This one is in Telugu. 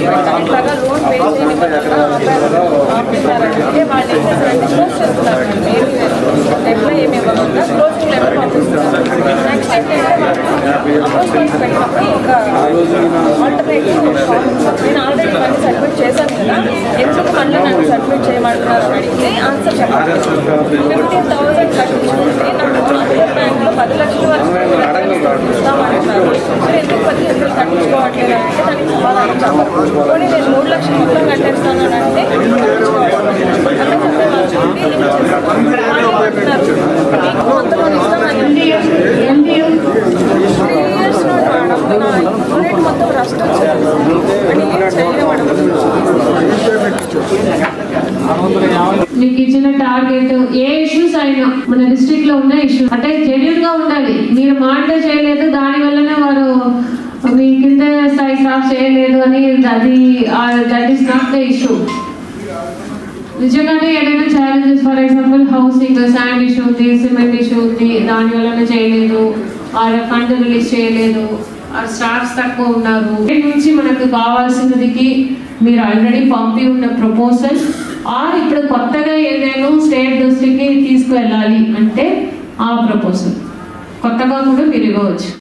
ఇట్లాగా లోన్ పే చేయనివ్వకుండా వాళ్ళు ఏం చేస్తారంటే క్లోజ్ చేస్తున్నారు. ఎంప్లాయ్ ఏమి ఇవ్వకుండా క్లోజింగ్ లెవెల్ పంపిస్తున్నారు. నెక్స్ట్ అయితే అపోజిషన్స్ పెట్టినప్పుడు ఇంకా ఆల్టర్నేటివ్ నేను ఆల్రెడీ మనీ సబ్మిట్ చేశాను కదా, ఎందుకు మళ్ళీ నన్ను సబ్మిట్ చేయమంటున్నారు అని అడిగితే ఆన్సర్ చెప్పాలి. 15,000 కట్టించుకుంటే నాకు బ్యాంక్లో 10 లక్షల వరకు ఇస్తామంటున్నారు. మరి ఎందుకు 15,000 కట్టించుకోవట్లేదు అంటే దానికి సమాధానం చెప్పాలి. పోనీ నేను 3 లక్షలు మొత్తం కట్టేస్తాను అని అంటే మొత్తం ఇస్తామని 3 years మొత్తం రస్ట్ మీకు ఇచ్చిన టార్గెట్ ఏ ఇష్యూస్ అయినా మన డిస్ట్రిక్ట్ లో ఉన్న ఇష్యూ అంటే జెన్యూన్ గా ఉండాలి. మీరు మానిటర్ చేయలేదు, దాని వల్లనే వారు మీ కింద స్థాయి స్టాఫ్ చేయలేదు అని that is not the issue. నిజంగానే ఏదైనా challenges, for example housing sand issue ఉంది, సిమెంట్ ఇష్యూ ఉంది, దాని వల్లనే చేయలేదు, ఫండ్ రిలీజ్ చేయలేదు, స్టాఫ్స్ తక్కువ ఉన్నారు నుంచి మనకు కావాల్సినదికి మీరు ఆల్రెడీ పంపి ఉన్న ప్రపోజల్ ఇప్పుడు కొత్తగా ఏదైనా స్టేట్ దృష్టికి తీసుకువెళ్ళాలి అంటే ఆ ప్రపోజల్ కొత్తగా కూడా మీరు ఇవ్వవచ్చు.